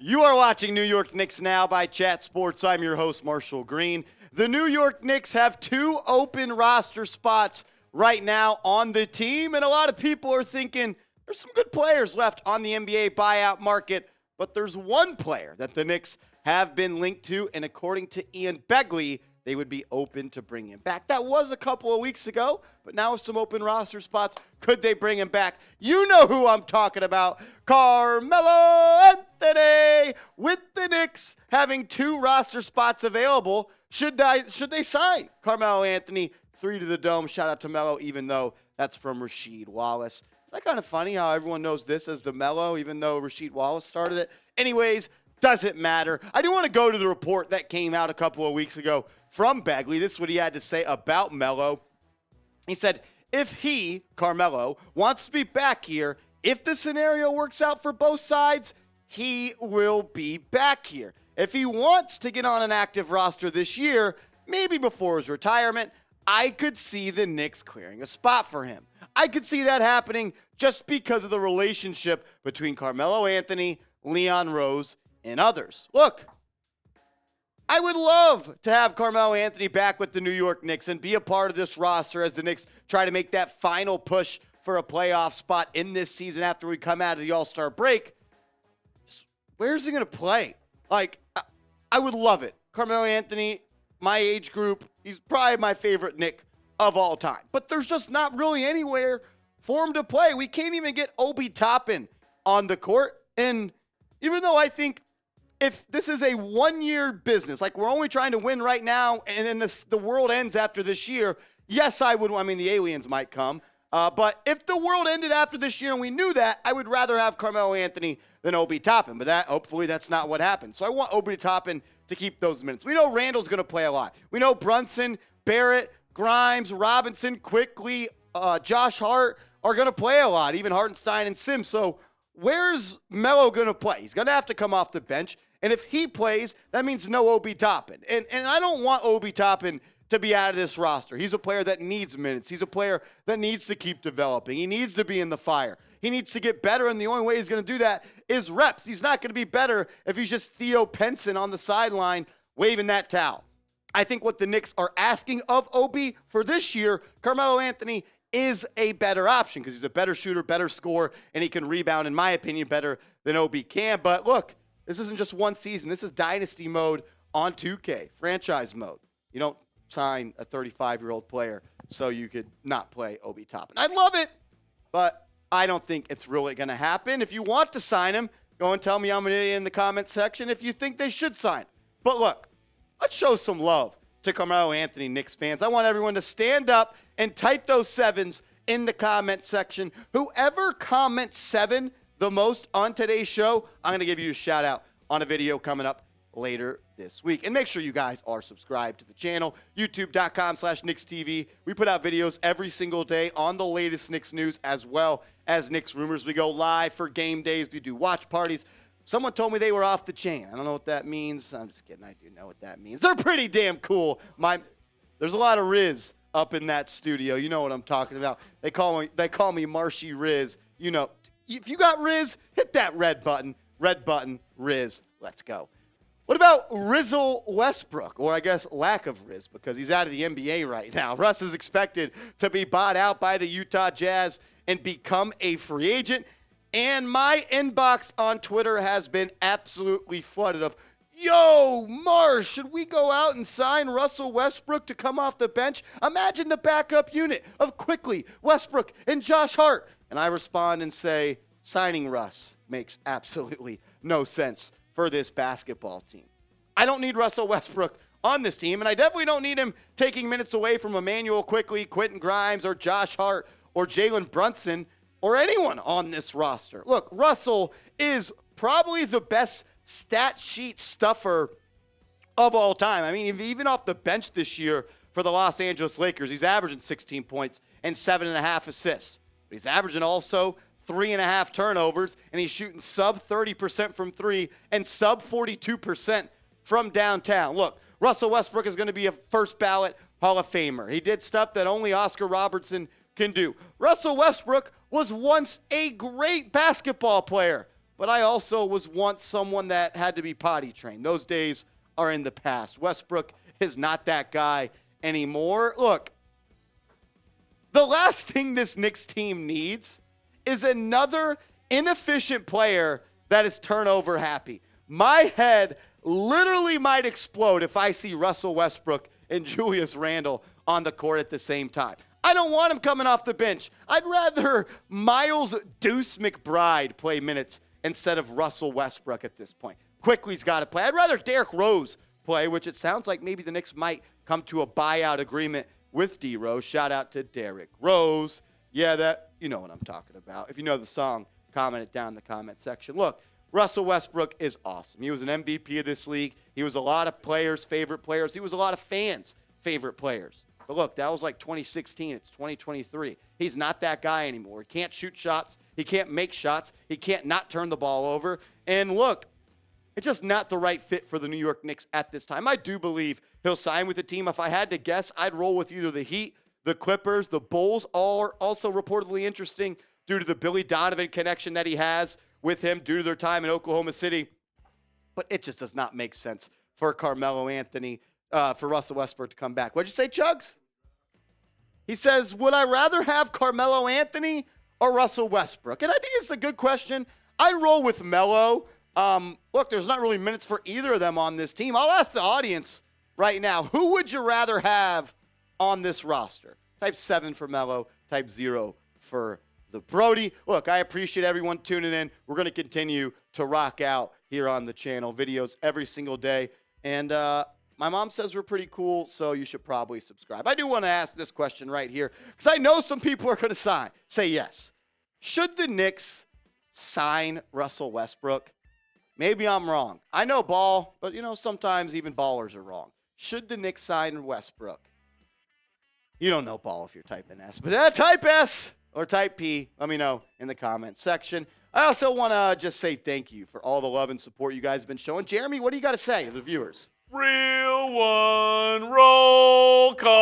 You are watching New York Knicks Now by Chat Sports. I'm your host, Marshall Green. The New York Knicks have 2 open roster spots right now on the team, and a lot of people are thinking there's some good players left on the NBA buyout market, but there's one player that the Knicks have been linked to, and according to Ian Begley, they would be open to bring him back. That was a couple of weeks ago, but now with some open roster spots, could they bring him back? You know who I'm talking about. Carmelo Anthony with the Knicks having 2 roster spots available. Should they sign Carmelo Anthony? 3 to the dome. Shout out to Melo, even though that's from Rasheed Wallace. Is that kind of funny how everyone knows this as the Melo, even though Rasheed Wallace started it? Anyways, doesn't matter. I do want to go to the report that came out a couple of weeks ago from Begley. This is what he had to say about Melo. He said, if he, Carmelo, wants to be back here, if the scenario works out for both sides, he will be back here. If he wants to get on an active roster this year, maybe before his retirement, I could see the Knicks clearing a spot for him. I could see that happening just because of the relationship between Carmelo Anthony, Leon Rose, and others. Look, I would love to have Carmelo Anthony back with the New York Knicks and be a part of this roster as the Knicks try to make that final push for a playoff spot in this season after we come out of the All-Star break. Where's he going to play? I would love it. Carmelo Anthony, my age group, he's probably my favorite Knick of all time. But there's just not really anywhere for him to play. We can't even get Obi Toppin on the court. And even though I think if this is a one-year business, like we're only trying to win right now and then the world ends after this year, yes, I would. I mean, the aliens might come. But if the world ended after this year and we knew that, I would rather have Carmelo Anthony than Obi Toppin. But hopefully that's not what happens. So I want Obi Toppin to keep those minutes. We know Randall's going to play a lot. We know Brunson, Barrett, Grimes, Robinson, Quickly, Josh Hart are going to play a lot, even Hartenstein and Sims. So where's Melo going to play? He's going to have to come off the bench. And if he plays, that means no Obi Toppin. And I don't want Obi Toppin to be out of this roster. He's a player that needs minutes. He's a player that needs to keep developing. He needs to be in the fire. He needs to get better, and the only way he's going to do that is reps. He's not going to be better if he's just Theo Penson on the sideline waving that towel. I think what the Knicks are asking of Obi for this year, Carmelo Anthony is a better option because he's a better shooter, better scorer, and he can rebound, in my opinion, better than Obi can. But look, this isn't just one season. This is dynasty mode on 2K, franchise mode. You don't sign a 35-year-old player so you could not play Obi Toppin. I'd love it, but I don't think it's really going to happen. If you want to sign him, go and tell me I'm an idiot in the comment section if you think they should sign. But look, let's show some love to Carmelo Anthony Knicks fans. I want everyone to stand up and type those 7s in the comment section. Whoever comments 7 the most on today's show, I'm going to give you a shout out on a video coming up later this week. And make sure you guys are subscribed to the channel, youtube.com/KnicksTV. We put out videos every single day on the latest Knicks news as well as Knicks rumors. We go live for game days. We do watch parties. Someone told me they were off the chain. I don't know what that means. I'm just kidding. I do know what that means. They're pretty damn cool. There's a lot of Riz up in that studio. You know what I'm talking about. They call me Marshy Riz. You know, if you got Riz, hit that red button. Red button, Riz. Let's go. What about Rizzle Westbrook, or I guess lack of Riz, because he's out of the NBA right now. Russ is expected to be bought out by the Utah Jazz and become a free agent. And my inbox on Twitter has been absolutely flooded of, yo, Marsh, should we go out and sign Russell Westbrook to come off the bench? Imagine the backup unit of Quickly, Westbrook, and Josh Hart. And I respond and say, signing Russ makes absolutely no sense for this basketball team. I don't need Russell Westbrook on this team, and I definitely don't need him taking minutes away from Emmanuel Quickly, Quentin Grimes, or Josh Hart, or Jalen Brunson, or anyone on this roster. Look, Russell is probably the best stat sheet stuffer of all time. I mean, even off the bench this year for the Los Angeles Lakers, he's averaging 16 points and 7.5 assists. But he's averaging also 3.5 turnovers, and he's shooting sub 30% from 3 and sub 42% from downtown. Look, Russell Westbrook is going to be a first ballot Hall of Famer. He did stuff that only Oscar Robertson can do. Russell Westbrook was once a great basketball player. but I also was once someone that had to be potty trained. Those days are in the past. Westbrook is not that guy anymore. Look, the last thing this Knicks team needs is another inefficient player that is turnover happy. My head literally might explode if I see Russell Westbrook and Julius Randle on the court at the same time. I don't want him coming off the bench. I'd rather Miles Deuce McBride play minutes instead of Russell Westbrook at this point. Quickly's got to play. I'd rather Derrick Rose play, which it sounds like maybe the Knicks might come to a buyout agreement with D Rose. Shout out to Derrick Rose. Yeah, that, you know what I'm talking about. If you know the song, comment it down in the comment section. Look, Russell Westbrook is awesome. He was an MVP of this league. He was a lot of players' favorite players. He was a lot of fans' favorite players. But look, that was like 2016. It's 2023. He's not that guy anymore. He can't shoot shots. He can't make shots. He can't not turn the ball over. And look, it's just not the right fit for the New York Knicks at this time. I do believe he'll sign with the team. If I had to guess, I'd roll with either the Heat, the Clippers, the Bulls, all are also reportedly interesting due to the Billy Donovan connection that he has with him due to their time in Oklahoma City. But it just does not make sense for Carmelo Anthony, for Russell Westbrook to come back. What'd you say, Chugs? He says, would I rather have Carmelo Anthony or Russell Westbrook? And I think it's a good question. I'd roll with Melo. Look, there's not really minutes for either of them on this team. I'll ask the audience right now, who would you rather have on this roster? Type 7 for Melo, type 0 for the Brody. Look, I appreciate everyone tuning in. We're going to continue to rock out here on the channel. Videos every single day. And my mom says we're pretty cool, so you should probably subscribe. I do want to ask this question right here because I know some people are going to say yes. Should the Knicks sign Russell Westbrook? Maybe I'm wrong. I know ball, but, sometimes even ballers are wrong. Should the Knicks sign Westbrook? You don't know ball if you're typing S, but type S or type P. Let me know in the comments section. I also want to just say thank you for all the love and support you guys have been showing. Jeremy, what do you got to say to the viewers? Real one, roll call,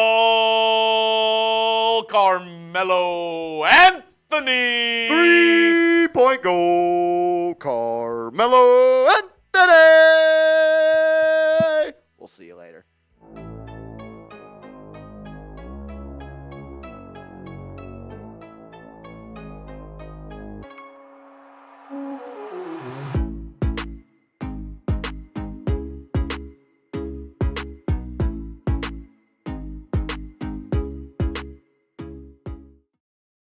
Carmelo Anthony. 3-point goal, Carmelo Anthony.